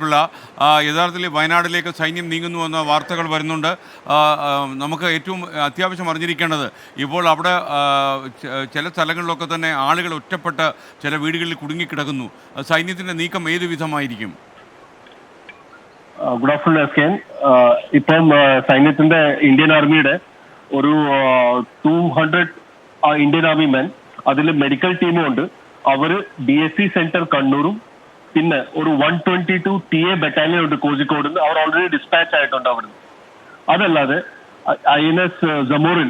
പിള്ള. യഥാർത്ഥത്തിൽ വയനാട്ടിലേക്ക് സൈന്യം നീങ്ങുന്നുവെന്ന വാർത്തകൾ വരുന്നുണ്ട്. നമുക്ക് ഏറ്റവും അത്യാവശ്യം അറിഞ്ഞിരിക്കേണ്ടത് ഇപ്പോൾ അവിടെ ചില സ്ഥലങ്ങളിലൊക്കെ തന്നെ ആളുകൾ ഒറ്റപ്പെട്ട് ചില വീടുകളിൽ കുടുങ്ങിക്കിടക്കുന്നു. സൈന്യത്തിൻ്റെ നീക്കം ഏത് വിധമായിരിക്കും? Good afternoon S. ഇപ്പം സൈന്യത്തിന്റെ ഇന്ത്യൻ ആർമിയുടെ ഒരു 200 ഇന്ത്യൻ ആർമി മെൻ, അതിൽ മെഡിക്കൽ ടീമും ഉണ്ട്. അവര് DSC സെന്റർ കണ്ണൂരും പിന്നെ ഒരു 122 TA ബറ്റാലിയൻ ഉണ്ട് കോഴിക്കോട്. അവർ ഓൾറെഡി ഡിസ്പാച്ച് ആയിട്ടുണ്ട് അവിടുന്ന്. അതല്ലാതെ INS ജമോറിൻ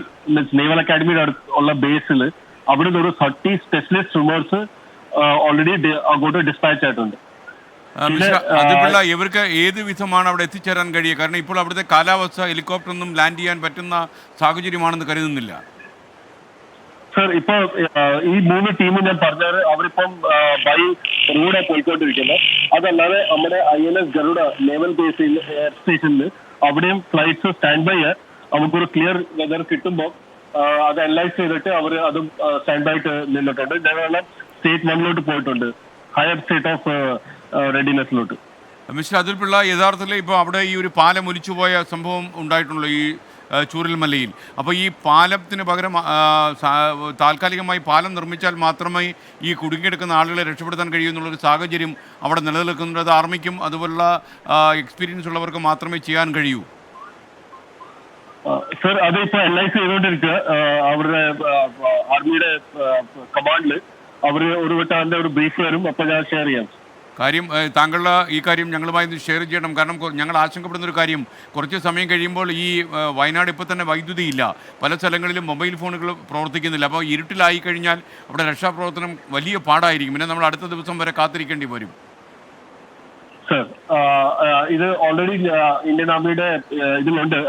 നേവൽ അക്കാഡമിയുടെ ഉള്ള ബേസിൽ അവിടുന്ന് ഒരു 30 സ്പെഷ്യലിസ്റ്റ് സ്വിമേഴ്സ് ഓൾറെഡി അങ്ങോട്ട് ഡിസ്പാച്ച് ആയിട്ടുണ്ട്. അതിലുള്ള ഇവർക്ക് ഏത് വിധമാണ് അവിടെ എത്തിച്ചേരാൻ കഴിയുക? കാരണം ഇപ്പോൾ അവിടുത്തെ കാലാവസ്ഥ ഹെലികോപ്റ്ററൊന്നും ലാൻഡ് ചെയ്യാൻ പറ്റുന്ന സാഹചര്യമാണെന്ന് കരുതുന്നില്ല. സർ, ഇപ്പൊ ഈ 3 ടീമും ഞാൻ പറഞ്ഞത് അവരിപ്പം ബൈ റോഡ് പോയിക്കൊണ്ടിരിക്കുന്നത്. അതല്ലാതെ നമ്മുടെ INS ഗരുഡ നേവൽ ബേസിൽ എയർ സ്റ്റേഷനിൽ അവിടെയും ഫ്ലൈറ്റ്സ് സ്റ്റാൻഡ് ബൈ. നമുക്കൊരു ക്ലിയർ വെതർ കിട്ടുമ്പോൾ അത് അനലൈസ് ചെയ്തിട്ട് അവർ അതും സ്റ്റാൻഡ് ബൈ ആയിട്ട് നിന്നിട്ടുണ്ട്. ഞങ്ങളെല്ലാം സ്റ്റേറ്റ് 1 പോയിട്ടുണ്ട്, ഹയർ സ്റ്റേറ്റ് ഓഫ് റെഡിനെസ്സിലോട്ട്. മിസ്റ്റർ അതുൽ പിള്ള, യഥാർത്ഥത്തിൽ ഇപ്പോൾ അവിടെ ഈ ഒരു പാലം ഒലിച്ചുപോയ സംഭവം ഉണ്ടായിട്ടുള്ളൂ ഈ ചൂരൽമലയിൽ. അപ്പോൾ ഈ പാലത്തിന് പകരം താൽക്കാലികമായി പാലം നിർമ്മിച്ചാൽ മാത്രമേ ഈ കുടുങ്ങിയെടുക്കുന്ന ആളുകളെ രക്ഷപ്പെടുത്താൻ കഴിയൂ എന്നുള്ളൊരു സാഹചര്യം അവിടെ നിലനിൽക്കുന്നുണ്ട്. അത് ആർമിക്കും അതുപോലുള്ള എക്സ്പീരിയൻസ് ഉള്ളവർക്ക് മാത്രമേ ചെയ്യാൻ കഴിയൂ. സർ, അത് ഇപ്പോൾ അനലൈസ് ചെയ്തുകൊണ്ടിരിക്കുക. അവരുടെ ആർമിയുടെ കമാൻഡിൽ അവർ ഒരു വട്ടം അതിൻ്റെ ഒരു ബ്രീഫ് വരും, അപ്പോൾ ഞാൻ ഷെയർ ചെയ്യാം. കാര്യം താങ്കളുടെ ഈ കാര്യം ഞങ്ങളുമായി ഷെയർ ചെയ്യണം. കാരണം ഞങ്ങൾ ആശങ്കപ്പെടുന്നൊരു കാര്യം, കുറച്ച് സമയം കഴിയുമ്പോൾ ഈ വയനാട് ഇപ്പോൾ തന്നെ വൈദ്യുതിയില്ല, പല സ്ഥലങ്ങളിലും മൊബൈൽ ഫോണുകൾ പ്രവർത്തിക്കുന്നില്ല. അപ്പോൾ ഇരുട്ടിലായി കഴിഞ്ഞാൽ അവിടെ രക്ഷാപ്രവർത്തനം വലിയ പാടായിരിക്കും. പിന്നെ നമ്മൾ അടുത്ത ദിവസം വരെ കാത്തിരിക്കേണ്ടി വരും. സർ, ഇത് ഓൾറെഡി ഇന്ത്യൻ ആർമിയുടെ ഇതിലുണ്ട്.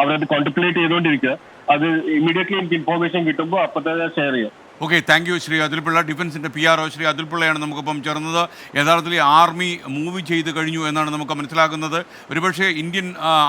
അവരത് കോൺടംപ്ലേറ്റ് ചെയ്തുകൊണ്ടിരിക്കുക. അത് ഇമ്മീഡിയറ്റ്ലി എനിക്ക് ഇൻഫോർമേഷൻ കിട്ടുമ്പോൾ അപ്പോൾ തന്നെ ഷെയർ ചെയ്യാം. Okay, thank you Shri Athul Pillai. ഡിഫൻസിൻ്റെ PRO ശ്രീ അതുൽ പിള്ളയാണ് നമുക്കിപ്പം ചേർന്നത്. യഥാർത്ഥത്തിൽ ആർമി മൂവ് ചെയ്ത് കഴിഞ്ഞു എന്നാണ് നമുക്ക് മനസ്സിലാക്കുന്നത്. ഒരുപക്ഷെ ഇന്ത്യൻ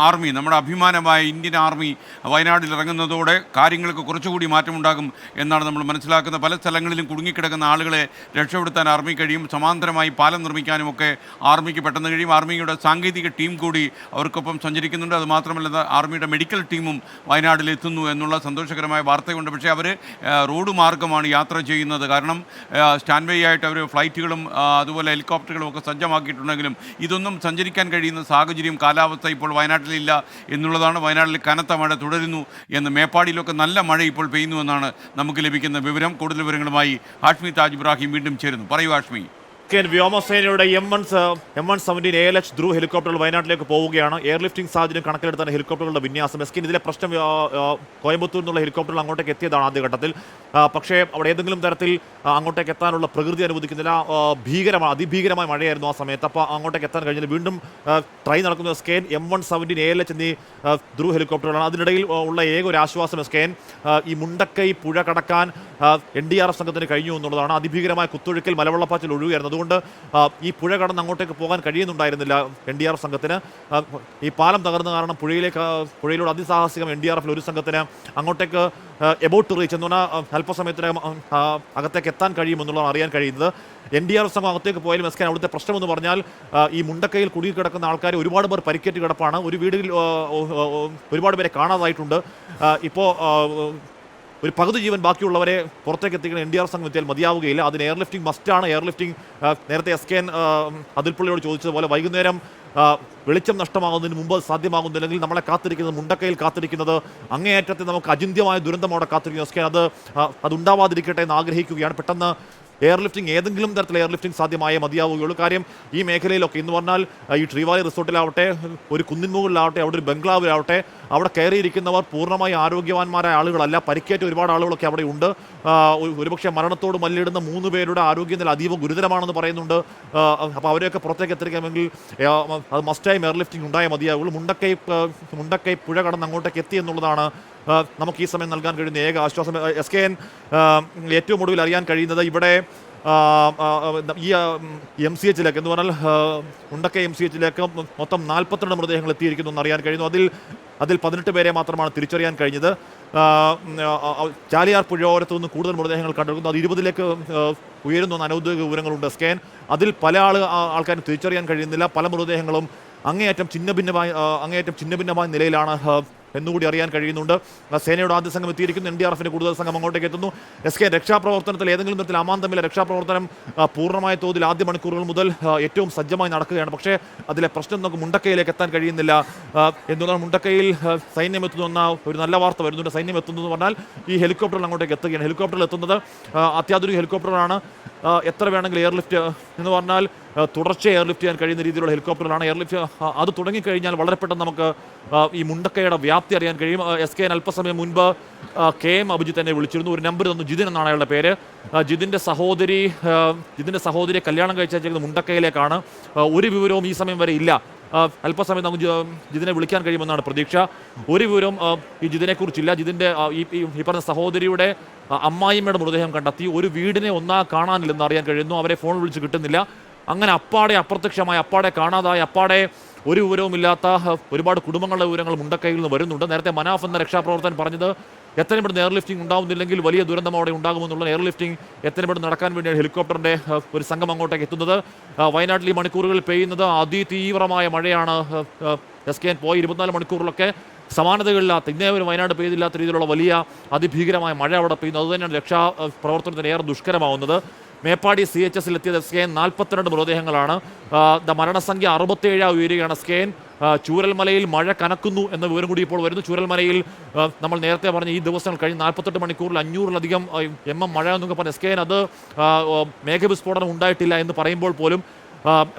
ആർമി, നമ്മുടെ അഭിമാനമായ ഇന്ത്യൻ ആർമി വയനാട്ടിൽ ഇറങ്ങുന്നതോടെ കാര്യങ്ങൾക്ക് കുറച്ചുകൂടി മാറ്റമുണ്ടാകും എന്നാണ് നമ്മൾ മനസ്സിലാക്കുന്നത്. പല സ്ഥലങ്ങളിലും കുടുങ്ങിക്കിടക്കുന്ന ആളുകളെ രക്ഷപ്പെടുത്താൻ ആർമി കഴിയും. സമാന്തരമായി പാലം നിർമ്മിക്കാനുമൊക്കെ ആർമിക്ക് പെട്ടെന്ന് കഴിയും. ആർമിയുടെ സാങ്കേതിക ടീം കൂടി അവർക്കൊപ്പം സഞ്ചരിക്കുന്നുണ്ട്. അതുമാത്രമല്ല, ആർമിയുടെ മെഡിക്കൽ ടീമും വയനാട്ടിലെത്തുന്നു എന്നുള്ള സന്തോഷകരമായ വാർത്തയുണ്ട്. പക്ഷേ അവർ റോഡ് മാർഗമാണ് യാത്ര ചെയ്യുന്നത്. കാരണം സ്റ്റാൻഡ് ബൈ ആയിട്ട് അവർ ഫ്ലൈറ്റുകളും അതുപോലെ ഹെലികോപ്റ്ററുകളും ഒക്കെ സജ്ജമാക്കിയിട്ടുണ്ടെങ്കിലും ഇതൊന്നും സഞ്ചരിക്കാൻ കഴിയുന്ന സാഹചര്യം, കാലാവസ്ഥ ഇപ്പോൾ വയനാട്ടിലില്ല എന്നുള്ളതാണ്. വയനാട്ടിൽ കനത്ത മഴ തുടരുന്നു എന്ന്, മേപ്പാടിയിലൊക്കെ നല്ല മഴ ഇപ്പോൾ പെയ്യുന്നുവെന്നാണ് നമുക്ക് ലഭിക്കുന്ന വിവരം. കൂടുതൽ വിവരങ്ങളുമായി ഹാഷ്മി താജ് ഇബ്രാഹിം വീണ്ടും ചേരുന്നു. പറയൂ ഹാഷ്മി. വ്യോമസേനയുടെ M117 ALH ധ്രുവ് ഹെലികോപ്റ്ററുകൾ വയനാട്ടിലേക്ക് പോവുകയാണ്. എയർലിഫ്റ്റിംഗ് സാഹചര്യം കണക്കിലെടുത്താണ് ഹെലികോപ്റ്ററുകളുടെ വിന്യാസം. ഇതിലെ പ്രശ്നം കോയമ്പത്തൂർ നിന്നുള്ള ഹെലികോപ്റ്ററുകൾ അങ്ങോട്ടേക്ക് എത്തിയതാണ് ആദ്യഘട്ടത്തിൽ. പക്ഷേ അവിടെ ഏതെങ്കിലും തരത്തിൽ അങ്ങോട്ടേക്ക് എത്താനുള്ള പ്രകൃതി അനുവദിക്കുന്നില്ല. അതിഭീകരമായ മഴയായിരുന്നു ആ സമയത്ത്. അപ്പോൾ അങ്ങോട്ടേക്ക് എത്താൻ കഴിഞ്ഞില്ല. വീണ്ടും ട്രൈ നടക്കുന്ന SKN M117 ALH എന്നീ ധ്രുവ് ഹെലികോപ്റ്ററുകളാണ്. അതിനിടയിൽ ഉള്ള ഏക ഒരു ആശ്വാസം SKN ഈ മുണ്ടക്കൈ പുഴ കടക്കാൻ NDRF സംഘത്തിന് കഴിഞ്ഞു എന്നുള്ളതാണ്. അതിഭീകരമായ കുത്തൊഴുക്കിൽ മലവെള്ളപ്പാച്ചിൽ ഒഴുകുകയായിരുന്നു. അതുകൊണ്ട് ഈ പുഴ കടന്ന് അങ്ങോട്ടേക്ക് പോകാൻ കഴിയുന്നുണ്ടായിരുന്നില്ല NDRF സംഘത്തിന്. ഈ പാലം തകർന്ന കാരണം പുഴയിലൂടെ അതിസാഹസികം NDRF ഒരു സംഘത്തിന് അങ്ങോട്ടേക്ക് എബൌട്ട് ടു റീച്ച് എന്ന് പറഞ്ഞാൽ അല്പസമയത്തിനകം അകത്തേക്ക് എത്താൻ കഴിയുമെന്നുള്ളതാണ് അറിയാൻ കഴിയുന്നത്. NDRF സംഘം അകത്തേക്ക് പോയാലും SKN അവിടുത്തെ പ്രശ്നമെന്ന് പറഞ്ഞാൽ ഈ മുണ്ടക്കൈയിൽ കുടുങ്ങിക്കിടക്കുന്ന ആൾക്കാർ ഒരുപാട് പേർ പരിക്കേറ്റ് കിടപ്പാണ്. ഒരു വീടിൽ ഒരുപാട് പേരെ കാണാതായിട്ടുണ്ട്. ഇപ്പോൾ ഒരു പകുതി ജീവൻ ബാക്കിയുള്ളവരെ പുറത്തേക്ക് എത്തിക്കുന്ന NDRF സംഘം എത്തിയാൽ മതിയാവുകയില്ല. അതിന് എയർലിഫ്റ്റിംഗ് മസ്റ്റാണ്. എയർലിഫ്റ്റിംഗ് നേരത്തെ SKN അതുൽ പിള്ളയോട് ചോദിച്ചതുപോലെ വൈകുന്നേരം വെളിച്ചം നഷ്ടമാകുന്നതിന് മുമ്പ് സാധ്യമാകുന്നില്ലെങ്കിൽ നമ്മളെ കാത്തിരിക്കുന്നത്, മുണ്ടക്കയിൽ കാത്തിരിക്കുന്നത് അങ്ങേയറ്റത്തെ നമുക്ക് അചിന്ത്യമായ ദുരന്തം അവിടെ കാത്തിരിക്കുന്നു. SKN അതുണ്ടാവാതിരിക്കട്ടെ എന്ന് ആഗ്രഹിക്കുകയാണ്. പെട്ടെന്ന് എയർലിഫ്റ്റിംഗ്, ഏതെങ്കിലും തരത്തിൽ എയർലിഫ്റ്റിംഗ് സാധ്യമായേ മതിയാവുകയുള്ളൂ. കാര്യം ഈ മേഖലയിലൊക്കെ എന്ന് പറഞ്ഞാൽ ഈ ട്രീവാലി റിസോർട്ടിലാവട്ടെ, ഒരു കുന്നിൻ മുകളിലാവട്ടെ, അവിടെ ഒരു ബംഗ്ലാവിലാവട്ടെ, അവിടെ കയറിയിരിക്കുന്നവർ പൂർണ്ണമായി ആരോഗ്യവാന്മാരായ ആളുകളല്ല. പരിക്കേറ്റ ഒരുപാട് ആളുകളൊക്കെ അവിടെ ഉണ്ട്. ഒരുപക്ഷെ മരണത്തോട് മല്ലിടുന്ന 3 പേരുടെ ആരോഗ്യനില അതീവ ഗുരുതരമാണെന്ന് പറയുന്നുണ്ട്. അപ്പോൾ അവരെയൊക്കെ പുറത്തേക്ക് എത്തിക്കണമെങ്കിൽ അത് മസ്റ്റായും എയർലിഫ്റ്റിംഗ് ഉണ്ടായേ മതിയാവുള്ളൂ. മുണ്ടക്കൈ പുഴ കടന്ന് അങ്ങോട്ടേക്ക് എത്തി എന്നുള്ളതാണ് നമുക്ക് ഈ സമയം നൽകാൻ കഴിയുന്ന ഏക ആശ്വാസം. SKN ഏറ്റവും ഒടുവിൽ അറിയാൻ കഴിയുന്നത് ഇവിടെ ഈ MCHലേക്ക് എന്ന് പറഞ്ഞാൽ മുണ്ടക്കൈ MCHലേക്ക് മൊത്തം 42 മൃതദേഹങ്ങൾ എത്തിയിരിക്കുന്നു എന്നറിയാൻ കഴിയുന്നു. അതിൽ അതിൽ 18 പേരെ മാത്രമാണ് തിരിച്ചറിയാൻ കഴിഞ്ഞത്. ചാലിയാർ പുഴയോരത്തു നിന്ന് കൂടുതൽ മൃതദേഹങ്ങൾ കണ്ടെടുക്കുന്നു. അത് 20ലേക്ക് ഉയരുന്ന അനൗദ്യോഗിക വിവരങ്ങളുണ്ട്. സ്കാൻ അതിൽ പല ആൾക്കാരും തിരിച്ചറിയാൻ കഴിയുന്നില്ല. പല മൃതദേഹങ്ങളും അങ്ങേയറ്റം ഛിന്നഭിന്നമായ നിലയിലാണ് എന്നുകൂടി അറിയാൻ കഴിയുന്നുണ്ട്. സേനയുടെ ആദ്യ സംഘം എത്തിയിരിക്കുന്നു. NDRFിന്റെ കൂടുതൽ സംഘം അങ്ങോട്ടേക്ക് എത്തുന്നു. SK രക്ഷാപ്രവർത്തനത്തിൽ ഏതെങ്കിലും തരത്തിൽ അമാന്തമില്ല. രക്ഷാപ്രവർത്തനം പൂർണ്ണമായ തോതിൽ ആദ്യ മണിക്കൂറുകൾ മുതൽ ഏറ്റവും സജ്ജമായി നടക്കുകയാണ്. പക്ഷേ അതിലെ പ്രശ്നം നമുക്ക് മുണ്ടക്കയിലേക്ക് എത്താൻ കഴിയുന്നില്ല എന്നുള്ളതാണ്. മുണ്ടക്കയിൽ സൈന്യം എത്തുന്ന ഒരു നല്ല വാർത്ത വരുന്നുണ്ട്. സൈന്യം എത്തുന്നു എന്ന് പറഞ്ഞാൽ ഈ ഹെലികോപ്റ്ററിൽ അങ്ങോട്ടേക്ക് എത്തുകയാണ്. ഹെലികോപ്റ്ററിൽ എത്തുന്നത് അത്യാധുനിക ഹെലികോപ്റ്ററാണ്. എത്ര വേണമെങ്കിൽ എയർലിഫ്റ്റ് എന്ന് പറഞ്ഞാൽ തുടർച്ചയായി എയർലിഫ്റ്റ് ചെയ്യാൻ കഴിയുന്ന രീതിയിലുള്ള ഹെലികോപ്റ്ററിലാണ്. എയർലിഫ്റ്റ് അത് തുടങ്ങിക്കഴിഞ്ഞാൽ വളരെ പെട്ടെന്ന് നമുക്ക് ഈ മുണ്ടക്കയുടെ വ്യാപ്തി അറിയാൻ കഴിയും. SK അല്പസമയം മുൻപ് KM അഭിജിത്ത് എന്നെ വിളിച്ചിരുന്നു. ഒരു നമ്പർ തന്നു. ജിതിൻ എന്നാണ് അയാളുടെ പേര്. ജിതിൻ്റെ സഹോദരിയെ കല്യാണം കഴിച്ചത് മുണ്ടക്കയിലേക്കാണ്. ഒരു വിവരവും ഈ സമയം വരെ ഇല്ല. അല്പസമയം നമുക്ക് ജിതിനെ വിളിക്കാൻ കഴിയുമെന്നാണ് പ്രതീക്ഷ. ഒരു വിവരവും ഈ ജിതിനെക്കുറിച്ചില്ല. ജിതിൻ്റെ ഈ പറഞ്ഞ സഹോദരിയുടെ അമ്മായിമ്മയുടെ മൃതദേഹം കണ്ടെത്തി. ഒരു വീടിനെ കാണാനില്ലെന്ന് അറിയാൻ കഴിയുന്നു. അവരെ ഫോൺ വിളിച്ച് കിട്ടുന്നില്ല. അങ്ങനെ അപ്പാടെ അപ്രത്യക്ഷമായ, അപ്പാടെ കാണാതായ, അപ്പാടെ ഒരു വിവരവുമില്ലാത്ത ഒരുപാട് കുടുംബങ്ങളുടെ വിവരങ്ങൾ മുണ്ടക്കയിൽ നിന്ന് വരുന്നുണ്ട്. നേരത്തെ മനാഫ് എന്ന രക്ഷാപ്രവർത്തകൻ പറഞ്ഞത് എത്രയും പെട്ടെന്ന് എയർലിഫ്റ്റിംഗ് ഉണ്ടാവുന്നില്ലെങ്കിൽ വലിയ ദുരന്തം അവിടെ ഉണ്ടാകുമെന്നുള്ള എയർലിഫ്റ്റിംഗ് എത്രയും പെട്ടെന്ന് നടക്കാൻ വേണ്ടിയാണ് ഹെലികോപ്റ്ററിൻ്റെ ഒരു സംഘം അങ്ങോട്ടേക്ക് എത്തുന്നത്. വയനാട്ടിൽ ഈ മണിക്കൂറുകളിൽ പെയ്യുന്നത് അതിതീവ്രമായ മഴയാണ്. SK പോയി 24 മണിക്കൂറിലൊക്കെ സമാനതകളില്ലാത്ത, ഇന്നേ ഒരു വയനാട് പെയ്തില്ലാത്ത രീതിയിലുള്ള വലിയ അതിഭീകരമായ മഴ അവിടെ പെയ്യുന്നു. അതുതന്നെയാണ് രക്ഷാപ്രവർത്തനത്തിന് ഏറെ ദുഷ്കരമാവുന്നത്. മേപ്പാടി CHS എത്തിയത് SK 42 മൃതദേഹങ്ങളാണ്. മരണസംഖ്യ 67 ഉയരുകയാണ്. SK ചൂരൽമലയിൽ മഴ കനക്കുന്നു എന്ന വിവരം കൂടി ഇപ്പോൾ വരുന്നു. ചൂരൽമലയിൽ നമ്മൾ നേരത്തെ പറഞ്ഞ ഈ ദിവസങ്ങൾ കഴിഞ്ഞ് 48 മണിക്കൂറിൽ 500-ലധികം mm മഴ എന്നൊക്കെ പറഞ്ഞ SK അത് മേഘവിസ്ഫോടനം ഉണ്ടായിട്ടില്ല എന്ന് പറയുമ്പോൾ പോലും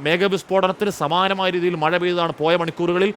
മേഘവിസ്ഫോടനത്തിന് സമാനമായ രീതിയിൽ മഴ പെയ്തതാണ് പോയ മണിക്കൂറുകളിൽ.